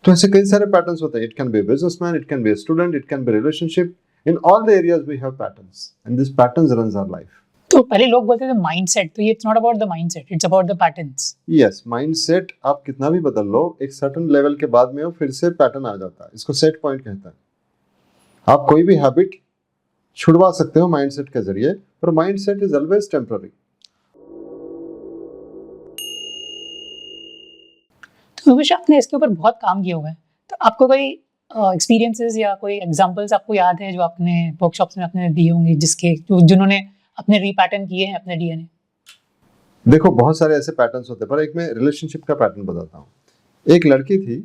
तो ऐसे कई सारे पैटर्न्स होते हैं. It can be businessman, it can be student, it can be relationship. In all the areas we have patterns and this patterns runs our life. तो पहले लोग बोलते थे माइंडसेट, तो ये it's not about the mindset, it's about the patterns. Yes, mindset आप कितना भी बदल लो, एक सर्टेन लेवल के बाद में वो फिर से पैटर्न आ जाता है. इसको सेट पॉइंट कहता है. आप कोई भी हैबिट छुड़वा सकते हो माइंडसेट के जरिए, पर माइंडसेट इज ऑलवेज टेम्पररी. तो विश आपने इसके ऊपर बहुत काम किया हुआ है, तो आपको कोई एक्सपीरियंसेस या कोई एग्जांपल्स आपको याद है जो आपने वर्कशॉप्स में आपने दिए होंगे, जिन्होंने अपने रीपैटर्न किए हैं अपने डीएनए? देखो, बहुत सारे ऐसे पैटर्न्स होते हैं, पर एक मैं रिलेशनशिप का पैटर्न बताता हूँ. एक लड़की थी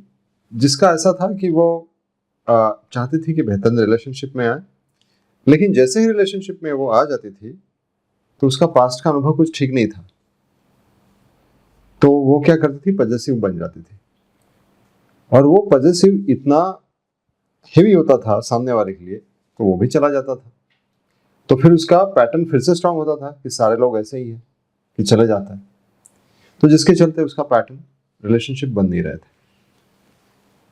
जिसका ऐसा था कि वो चाहती थी कि बेहतर रिलेशनशिप में आए, लेकिन जैसे ही रिलेशनशिप में वो आ जाती थी तो उसका पास्ट का अनुभव कुछ ठीक नहीं था. तो वो क्या करती थी, पजेसिव बन जाती थी. और वो पजेसिव इतना हेवी होता था सामने वाले के लिए, तो वो भी चला जाता था. तो फिर उसका पैटर्न फिर से स्ट्रांग होता था कि सारे लोग ऐसे ही हैं कि चले जाता है. तो जिसके चलते उसका पैटर्न रिलेशनशिप बन नहीं रहे थे.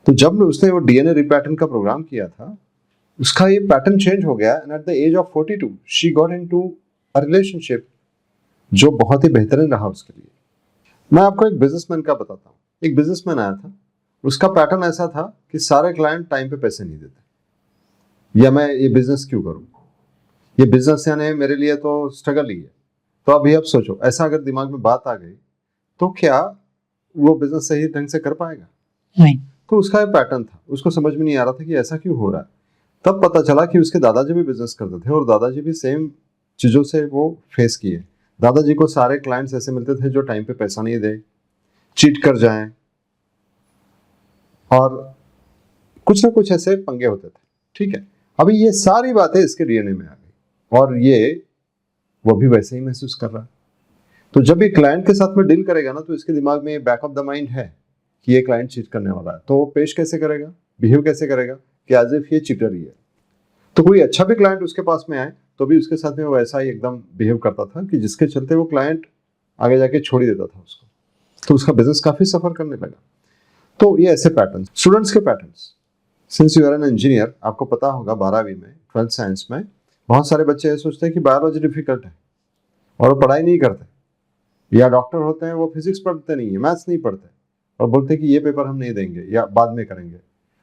तो जब उसने वो डीएनए रीपैटर्न का प्रोग्राम किया था, उसका ये पैटर्न चेंज हो गया and at the age of 42 she got into a relationship जो बहुत ही बेहतरीन रहा उसके लिए. मैं आपको एक बिजनेसमैन का बताता हूँ. एक बिजनेसमैन आया था, उसका पैटर्न ऐसा था कि सारे क्लाइंट टाइम पे पैसे नहीं देते. या मैं ये बिजनेस क्यों करूँ, ये बिजनेस यानी मेरे लिए तो स्ट्रगल ही है. तो अभी आप सोचो, ऐसा अगर दिमाग में बात आ गई तो क्या वो बिजनेस सही ढंग से कर पाएगा? नहीं. तो उसका एक पैटर्न था, उसको समझ में नहीं आ रहा था कि ऐसा क्यों हो रहा है. तब पता चला कि उसके दादाजी भी बिजनेस करते थे और दादाजी भी सेम चीजों से वो फेस किए. दादाजी को सारे क्लाइंट्स ऐसे मिलते थे जो टाइम पे पैसा नहीं दे, चीट कर जाएं, और कुछ ना कुछ ऐसे पंगे होते थे. ठीक है, अभी ये सारी बातें इसके डीएनए में आ गई और ये वो भी वैसे ही महसूस कर रहा है. तो जब ये क्लाइंट के साथ में डील करेगा ना, तो इसके दिमाग में बैक ऑफ द माइंड है कि ये क्लाइंट चीट करने वाला है. तो वो पेश कैसे करेगा, बिहेव कैसे करेगा कि एज इफ ये चीटर ही है. तो कोई अच्छा भी क्लाइंट उसके पास में आए तो भी उसके साथ में वो वैसा ही एकदम बिहेव करता था कि जिसके चलते वो क्लाइंट आगे जाके छोड़ ही देता था उसको. तो उसका बिजनेस काफी सफर करने लगा. तो ये ऐसे पैटर्न, स्टूडेंट्स के patterns. Since you are an engineer, आपको पता होगा 12वीं में 12th साइंस में बहुत सारे बच्चे ये सोचते हैं कि बायोलॉजी डिफिकल्ट है और वो पढ़ाई नहीं करते. या डॉक्टर होते हैं, वो फिजिक्स पढ़ते नहीं है, मैथ्स नहीं पढ़ते, और बोलते हैं कि ये पेपर हम नहीं देंगे या बाद में करेंगे.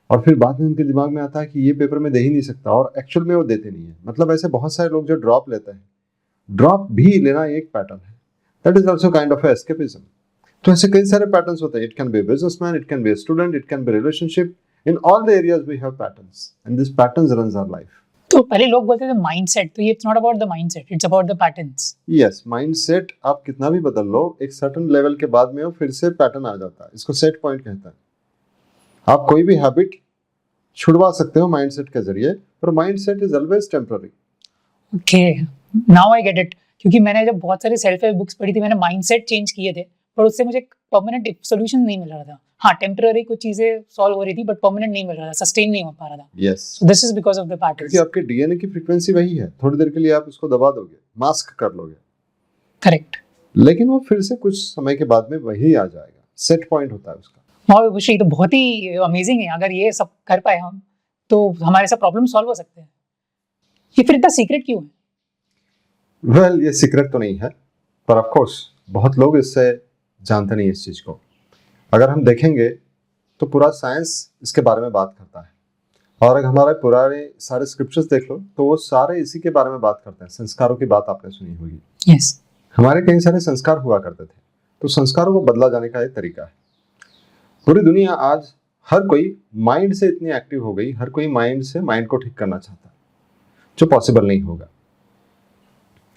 और फिर बाद में उनके दिमाग में आता है कि ये पेपर में दे ही नहीं सकता, और एक्चुअल में वो देते नहीं है. मतलब ऐसे बहुत सारे लोग जो ड्रॉप लेते हैं. ड्रॉप भी लेना एक पैटर्न है. That is also kind of escapism. तो ऐसे कई सारे पैटर्न्स होते हैं. It can be businessman, it can be student, it can be relationship. In all the areas we have patterns and this patterns runs our life. तो पहले लोग बोलते थे माइंडसेट, तो ये it's not about the mindset, it's about the patterns. Yes, mindset आप कितना भी बदल लो, एक सर्टेन लेवल के बाद में वो फिर से पैटर्न आ जाता है. इसको सेट पॉइंट कहता है. आप कोई भी हैबिट छुड़वा सकते हो माइंडसेट के जरिए, पर mindset is always temporary. Okay, now I get it. क्योंकि मैंने जब बहुत सारी सेल्फ हेल्प बुक्स पढ़ी थी, मैंने माइंडसेट चेंज किए थे, पर उससे मुझे परमानेंट सॉल्यूशन नहीं मिल रहा था. हाँ, टेम्पररी कुछ चीजें सॉल्व हो रही थी, बट परमानेंट नहीं मिल रहा था, सस्टेन नहीं हो पा रहा था. Yes, so this is because of the patterns. क्योंकि आपके डीएनए की फ्रीक्वेंसी वही है. थोड़ी देर के लिए आप उसको दबा दोगे, मास्क कर लोगे, करेक्ट, लेकिन वो फिर से कुछ समय के बाद में वही आ जाएगा. सेट पॉइंट होता है उसका. वाह विशी, तो बहुत ही अमेजिंग है. अगर ये सब कर पाए हम, तो हमारे सब प्रॉब्लम सॉल्व हो सकते हैं. ये फिर इतना सीक्रेट क्यों है? वेल, ये सीक्रेट तो नहीं है, पर ऑफ कोर्स बहुत लोग इससे जानते नहीं इस चीज को. अगर हम देखेंगे तो पूरा साइंस इसके बारे में बात करता है. और अगर हमारे पुराने सारे स्क्रिप्चर्स देख लो तो वो सारे इसी के बारे में बात करते हैं. संस्कारों की बात आपने सुनी होगी. यस, हमारे कई सारे संस्कार हुआ करते थे, तो संस्कारों को बदला जाने का एक तरीका है. पूरी दुनिया आज हर कोई माइंड से इतनी एक्टिव हो गई, हर कोई माइंड से माइंड को ठीक करना चाहता है, जो पॉसिबल नहीं होगा.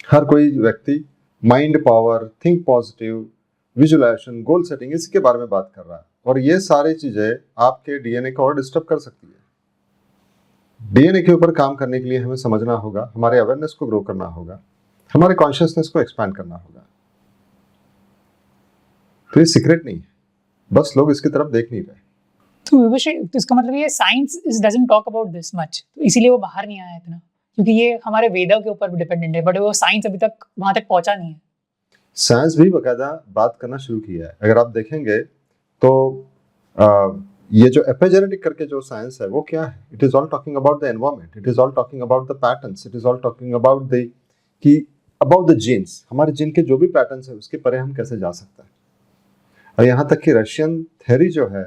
हर कोई व्यक्ति mind power, think positive, visualization, goal setting, इसी के बारे में बात कर रहा है. और ये सारी चीजें आपके डीएनए को और डिस्टर्ब कर सकती है. डीएनए के ऊपर काम करने के लिए हमें समझना होगा, हमारे अवेयरनेस को ग्रो करना होगा, हमारे कॉन्शियसनेस को एक्सपैंड करना होगा. तो ये सीक्रेट नहीं है, बस लोग इसकी तरफ देख नहीं रहे. तो विभूषी, तो इसका मतलब ये science doesn't talk about this much, तो इसीलिए वो बाहर नहीं आया इतना, क्योंकि ये हमारे वेदों के ऊपर डिपेंडेंट है, बट वो साइंस अभी तक वहां तक पहुंचा नहीं है. साइंस भी बकायदा बात करना शुरू किया है. अगर आप देखेंगे तो ये जो एपिजेनेटिक करके जो साइंस है वो क्या है? It is all talking about the environment, it is all talking about the patterns, it is all talking about the कि अबाउट द जीन्स, हमारे जीन के जो भी पैटर्न्स है उसके परे हम कैसे जा सकते हैं। और यहाँ तक कि रशियन थ्योरी जो है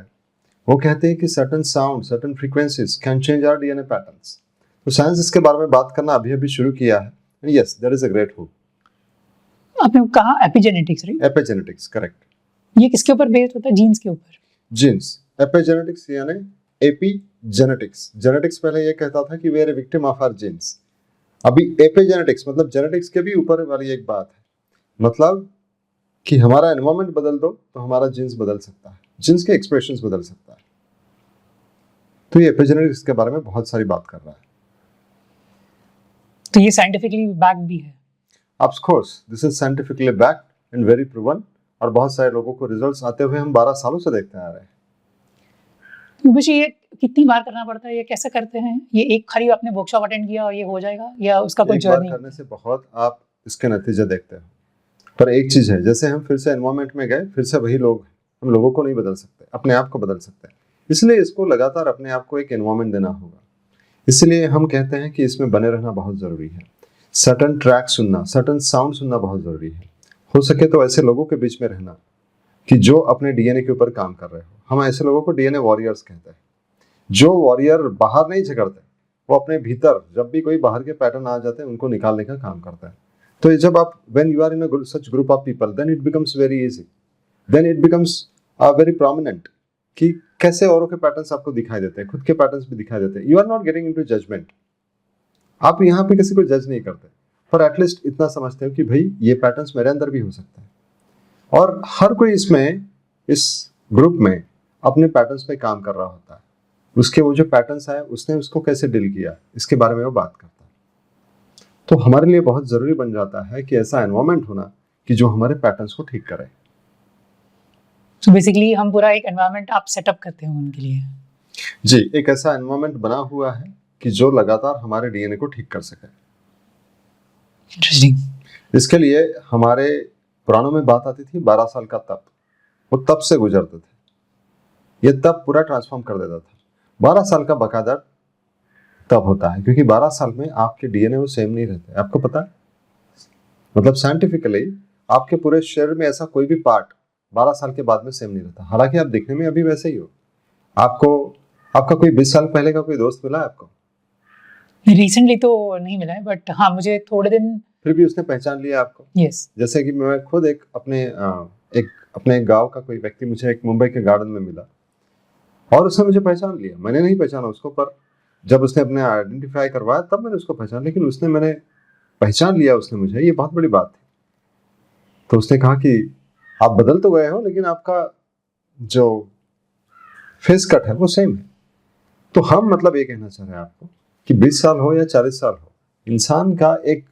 वो कहते हैं कि certain sound, certain frequencies can change our DNA patterns. तो साइंस इसके बारे में बात करना अभी अभी शुरू किया है। Yes, there is a great hope. आपने कहा एपिजेनेटिक्स, राइट? Epigenetics, correct. ये किसके ऊपर बेस्ड होता है? जीन्स के ऊपर? जीन्स। एपिजेनेटिक्स यानी एपीजेनेटिक्स। जेनेटिक्स पहले ये कहता था कि we are a victim of our genes. अभी एपिजेनेटिक्स मतलब जेनेटिक्स के भी ऊपर वाली एक बात है, मतलब कि हमारा एनवायरनमेंट बदल दो तो हमारा जीन्स बदल सकता है, जीन्स के एक्सप्रेशंस बदल सकता है। तो ये एपिजेनेटिक्स के बारे में बहुत सारी बात कर रहा है। तो ये साइंटिफिकली बैक भी है? Of course, this is scientifically backed and very proven, और बहुत सारे लोगों को रिजल्ट्स आते हुए हम 12 सालों से देखते आ रहे हैं। मुझे ये कितनी बार करना पड़ता है, ये कैसे करते हैं? ये एक खाली आपने वर्कशॉप अटेंड किया और ये हो जाएगा, या उसका कोई एक बार जर्नी? करने से बहुत आप इसके नतीजे देखते हो। पर एक चीज है, जैसे हम फिर से एनवायरनमेंट में गए, फिर से वही लोग, हम लोगों को नहीं बदल सकते, अपने आप को बदल सकते हैं। इसलिए इसको लगातार अपने आप को एक एनवायरनमेंट देना होगा। इसलिए हम कहते हैं कि इसमें बने रहना बहुत जरूरी है। सर्टन ट्रैक सुनना, सर्टन साउंड सुनना बहुत जरूरी है। हो सके तो ऐसे लोगों के बीच में रहना कि जो अपने डीएनए के ऊपर काम कर रहे हो। हम ऐसे लोगों को डीएनए वॉरियर्स कहते हैं। जो वॉरियर बाहर नहीं झगड़ते, वो अपने भीतर जब भी कोई बाहर के पैटर्न आ जाते हैं उनको निकालने का काम करता है। तो जब आप when you are in a such group of people, then it becomes very easy, then it becomes very prominent कि कैसे औरों के पैटर्न्स आपको दिखाई देते हैं, खुद के पैटर्न्स भी दिखाई देते हैं। You are not getting into judgement, आप यहाँ पे किसी को जज नहीं करते, पर एटलीस्ट इतना समझते हो कि भाई ये पैटर्न्स मेरे अंदर भी हो सकता है। और हर कोई इसमें, इस ग्रुप में अपने पैटर्न्स पे काम कर रहा होता है। उसके वो जो पैटर्न्स आए उसने उसको कैसे डील किया, इसके बारे में वो बात करता है। तो हमारे लिए बहुत जरूरी बन जाता है कि ऐसा एनवायरनमेंट होना कि जो हमारे पैटर्न्स को ठीक करे। तो बेसिकली हम पूरा एक एनवायरनमेंट आप सेटअप करते हैं उनके लिए? जी, एक ऐसा एनवायरनमेंट बना हुआ है कि जो लगातार हमारे डीएनए को ठीक कर सके। इंटरेस्टिंग। इसके लिए हमारे पुराणों में बात आती थी 12 साल का तप। वो तप से गुजरते थे, ये तप पूरा ट्रांसफॉर्म कर देता था। 12 साल का बकायदा तब होता है, क्योंकि 12 साल में आपके डीएनए वो सेम नहीं रहते। आपको पता है, मतलब साइंटिफिकली आपके पूरे शरीर में ऐसा कोई भी पार्ट 12 साल के बाद में सेम नहीं रहता। हालांकि आप दिखने में अभी वैसे ही हो। आपको आपका कोई 20 साल पहले का कोई दोस्त मिला है आपको? रिसेंटली तो नहीं मिला है, बट हाँ मुझे थोड़े दिन। फिर भी उसने पहचान लिया आपको? यस। जैसे कि मैं खुद एक अपने गांव का कोई व्यक्ति मुझे एक मुंबई के गार्डन में मिला और उसने मुझे पहचान लिया। मैंने नहीं पहचाना उसको, पर जब उसने अपने आइडेंटिफाई करवाया तब मैंने उसको पहचाना, लेकिन उसने मैंने पहचान लिया उसने मुझे, ये बहुत बड़ी बात थी। तो उसने कहा कि आप बदल तो गए हो लेकिन आपका जो फेस कट है वो सेम है। तो हम मतलब ये कहना चाह रहे हैं आपको कि 20 साल हो या 40 साल हो, इंसान का एक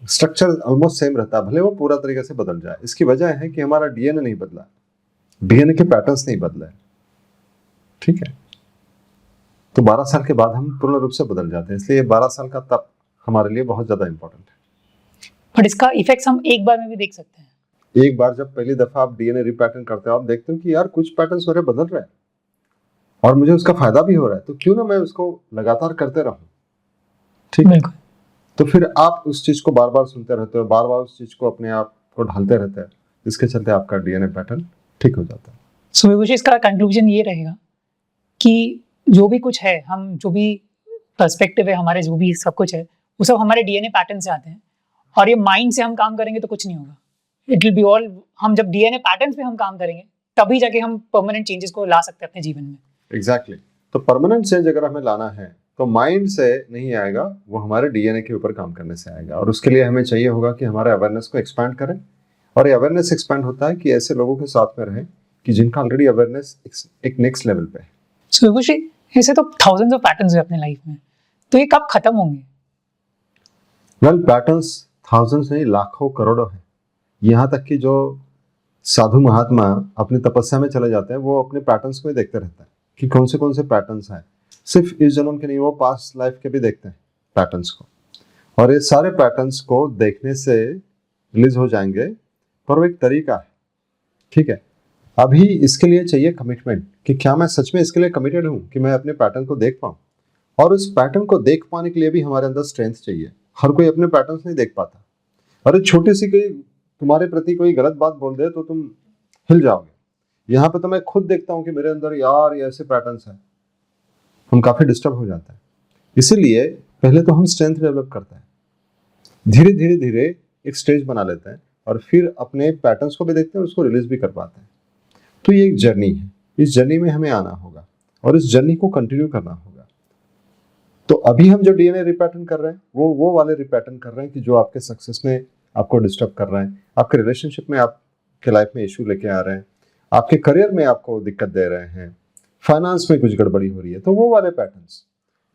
स्ट्रक्चर ऑलमोस्ट सेम रहता है, भले वो पूरा तरीके से बदल जाए। इसकी वजह है कि हमारा डीएनए नहीं बदला, डीएनए के पैटर्न्स नहीं बदले। ठीक है, तो 12 साल के बाद हम पूर्ण रूप से बदल जाते हैं। इसलिए 12 साल का तप हमारे लिए बहुत ज्यादा इंपॉर्टेंट है। बट इसका इफेक्ट्स हम एक बार में भी देख सकते हैं? एक बार जब पहली दफा आप डीएनए रिपैटर्न करते हो, आप देखते हो कि यार कुछ पैटर्न्स मेरे बदल रहे हैं और मुझे उसका फायदा भी हो रहा है, तो क्यों ना मैं उसको लगातार करते रहूं। ठीक है, तो फिर आप उस चीज को बार बार सुनते रहते हो, बार बार उस चीज को अपने आप को ढालते रहते हैं, इसके चलते आपका डीएनए पैटर्न ठीक हो जाता है। सो विभूषी, इसका कंक्लूजन ये रहेगा कि जो भी कुछ है, हम जो भी पर्सपेक्टिव है हमारे, जो भी सब कुछ है, वो सब हमारे डीएनए पैटर्न से आते हैं। और ये माइंड से हम काम करेंगे तो कुछ नहीं होगा। इट विल बी ऑल, हम जब डीएनए पैटर्न्स पे हम काम करेंगे तभी जाके हम परमानेंट चेंजेस को ला सकते हैं अपने जीवन में। एग्जैक्टली। तो परमानेंट चेंज अगर हमें लाना है तो माइंड से नहीं आएगा, वो हमारे डीएनए के ऊपर काम करने से आएगा। और उसके लिए हमें चाहिए होगा कि हमारे अवेयरनेस को एक्सपैंड करें। और ये अवेयरनेस एक्सपैंड होता है कि ऐसे लोगों के साथ में रहें कि जिनका ऑलरेडी अवेयरनेस एक नेक्स्ट लेवल पे है। सो विभूषी, ऐसे तो थाउजेंड्स ऑफ पैटर्न्स है अपने लाइफ में, तो ये कब खत्म होंगे? वेल, पैटर्न्स थाउजेंड्स नहीं, लाखों करोड़ों हैं। यहाँ तक कि जो साधु महात्मा अपनी तपस्या में चले जाते हैं, वो अपने पैटर्न्स को ही देखते रहते हैं कि कौन से पैटर्न्स हैं। सिर्फ इस जन्म के नहीं, वो पास्ट लाइफ के भी देखते हैं पैटर्न्स को। और ये सारे पैटर्न्स को देखने से रिलीज हो जाएंगे, पर वो एक तरीका है। ठीक है, अभी इसके लिए चाहिए कमिटमेंट कि क्या मैं सच में इसके लिए कमिटेड हूँ कि मैं अपने पैटर्न को देख पाऊँ। और उस पैटर्न को देख पाने के लिए भी हमारे अंदर स्ट्रेंथ चाहिए। हर कोई अपने पैटर्न्स नहीं देख पाता। अरे छोटी सी कोई तुम्हारे प्रति कोई गलत बात बोल दे तो तुम हिल जाओगे। यहाँ पे तो मैं खुद देखता हूँ कि मेरे अंदर यार ये ऐसे पैटर्न्स हैं, हम काफी डिस्टर्ब हो जाते हैं। इसीलिए पहले तो हम स्ट्रेंथ डेवलप करते हैं, धीरे धीरे धीरे एक स्टेज बना लेते हैं और फिर अपने पैटर्न्स को भी देखते हैं और उसको रिलीज भी कर पाते हैं। तो ये एक जर्नी है, इस जर्नी में हमें आना होगा और इस जर्नी को कंटिन्यू करना होगा। तो अभी हम जो डीएनए रिपैटर्न कर रहे हैं वो वाले रिपैटर्न कर रहे हैं कि जो आपके सक्सेस में आपको डिस्टर्ब कर रहे हैं, आपके रिलेशनशिप में आपके लाइफ में इशू लेके आ रहे हैं, आपके करियर में आपको दिक्कत दे रहे हैं, फाइनेंस में कुछ गड़बड़ी हो रही है, तो वो वाले पैटर्न्स।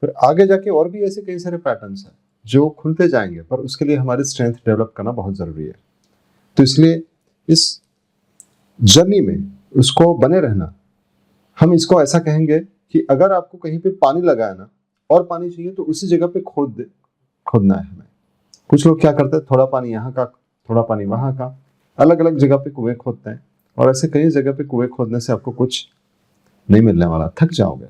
फिर आगे जाके और भी ऐसे कई सारे पैटर्न्स हैं जो खुलते जाएंगे, पर उसके लिए हमारी स्ट्रेंथ डेवलप करना बहुत जरूरी है। तो इसलिए इस जर्नी में उसको बने रहना, हम इसको ऐसा कहेंगे कि अगर आपको कहीं पे पानी लगा है ना और पानी चाहिए तो उसी जगह पे खोदना है हमें। कुछ लोग क्या करते हैं, थोड़ा पानी यहाँ का थोड़ा पानी वहाँ का, अलग अलग जगह पे कुएं खोदते हैं और ऐसे कई जगह पे कुएं खोदने से आपको कुछ नहीं मिलने वाला, थक जाओगे।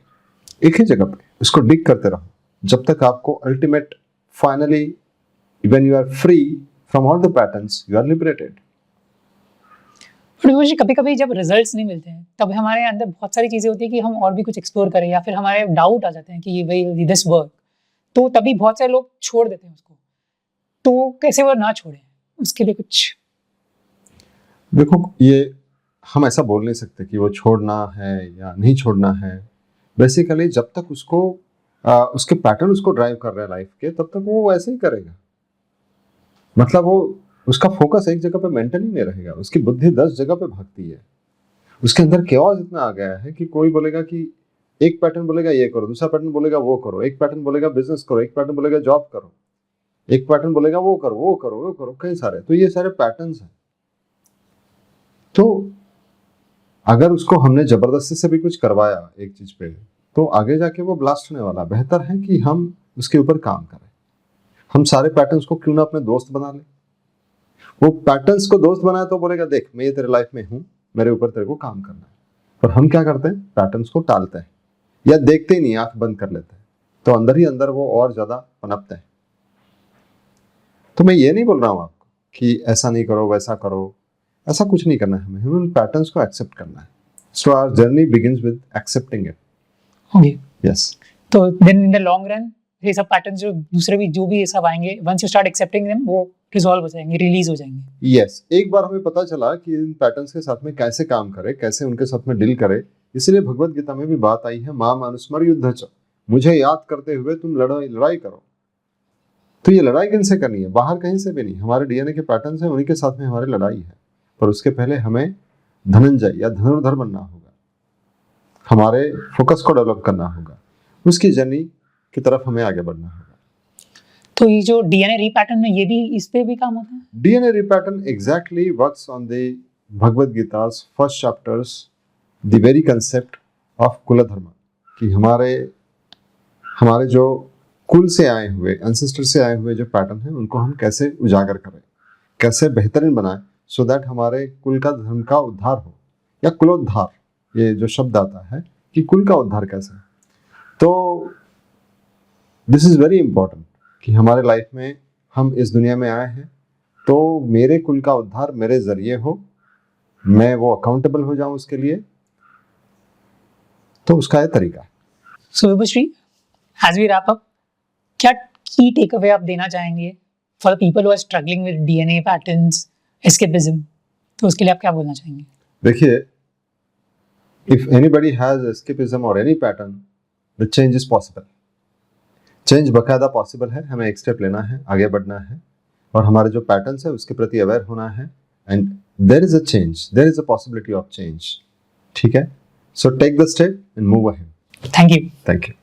एक ही जगह पे उसको डिग करते रहो जब तक आपको ultimate finally when you are free from all the patterns you are liberated. मुझे कभी कभी जब रिजल्ट्स नहीं मिलते हैं तब हमारे अंदर बहुत सारी चीज़ें होती है कि हम और भी कुछ एक्सप्लोर करें, या फिर हमारे डाउट आ जाते हैं कि ये वही दिस वर्क, तो तभी बहुत सारे लोग छोड़ देते हैं उसको। तो कैसे वो ना छोड़ें, उसके लिए कुछ? देखो, ये हम ऐसा बोल नहीं सकते कि वो छोड़ना है या नहीं छोड़ना है। बेसिकली जब तक उसको उसके पैटर्न उसको ड्राइव कर रहे हैं लाइफ के, तब तक वो वैसे ही करेगा। मतलब वो उसका फोकस एक जगह पे मेंटली नहीं रहेगा, उसकी बुद्धि 10 जगह पे भागती है। उसके अंदर केओस इतना आ गया है कि कोई बोलेगा कि एक पैटर्न बोलेगा ये करो, दूसरा पैटर्न बोलेगा वो करो, एक पैटर्न बोलेगा बिजनेस करो, एक पैटर्न बोलेगा जॉब करो, एक पैटर्न बोलेगा वो करो वो करो वो करो, कई सारे। तो ये सारे पैटर्न्स हैं। तो अगर उसको हमने जबरदस्ती से भी कुछ करवाया एक चीज पे, तो आगे जाके वो ब्लास्ट होने वाला। बेहतर है कि हम उसके ऊपर काम करें। हम सारे पैटर्न्स को क्यों ना अपने दोस्त बना लें। वो पैटर्न्स को दोस्त बनाए तो बोलेगा देख मैं ये तेरे लाइफ में हूं, मेरे ऊपर तेरे को काम करना है। और हम क्या करते हैं, पैटर्न्स को टालते हैं या देखते ही नहीं, आंख बंद कर लेते हैं। तो अंदर ही अंदर वो और ज्यादा पनपते हैं। तो मैं ये नहीं बोल रहा हूं आपको कि ऐसा नहीं करो वैसा करो, ऐसा कुछ नहीं करना है। हमें उन पैटर्न्स को एक्सेप्ट करना है। So our journey begins with accepting it. Okay, yes. तो then in the long run ये सब पैटर्न्स जो दूसरे भी जो भी ये सब आएंगे, once you start accepting them, वो रिजॉल्व हो जाएंगे, रिलीज हो जाएंगे। यस, एक बार हमें पता चला कि इन पैटर्न्स के साथ में कैसे काम करें, कैसे उनके साथ में डील करें। इसलिए भगवत गीता में भी बात आई है, माम अनुस्मर युद्ध च, मुझे याद करते हुए तुम लड़ाई करो। तो ये लड़ाई किन से करनी है, बाहर कहीं से भी नहीं। हमारे डीएनए के पैटर्न्स हैं, उन्हीं के साथ में हमारी लड़ाई है। पर उसके पहले हमें धनंजय या धनुर्धर बनना होगा, हमारे फोकस को डेवलप करना होगा, उसकी जर्नी की तरफ हमें आगे बढ़ना होगा। तो ये जो डीएनए रीपैटर्न है, ये भी इस पे भी काम होता है? DNA repattern exactly works on the Bhagavad Gita's first chapters, the very concept of kul dharma, कि हमारे जो कुल से आए हुए, एंसेस्टर से आए हुए जो पैटर्न हैं, उनको हम कैसे उजागर करें, कैसे बेहतरीन बनाएं, सो दैट हमारे कुल का धर्म का उद्धार हो, या कुलोद्धार, ये जो शब्द आता है कि कुल का उद्धार कैसे। तो दिस इज वेरी इंपॉर्टेंट कि हमारे लाइफ में हम इस दुनिया में आए हैं तो मेरे कुल का उद्धार मेरे जरिए हो, मैं वो अकाउंटेबल हो जाऊं उसके लिए। तो उसका ये तरीका है। So Vibhushri, as we wrap up, क्या की टेक अवे आप देना चाहेंगे for the people who are struggling with DNA patterns, escapism? तो उसके लिए आप क्या बोलना चाहेंगे? देखिए, इफ एनीबॉडी हैज एस्केपिज्म और any pattern, the change is possible. Change बकायदा पॉसिबल है। हमें एक स्टेप लेना है, आगे बढ़ना है और हमारे जो पैटर्न्स है उसके प्रति अवेयर होना है। And there is a change, there is a possibility of change. ठीक है, so take the step and move ahead. Thank you. Thank you.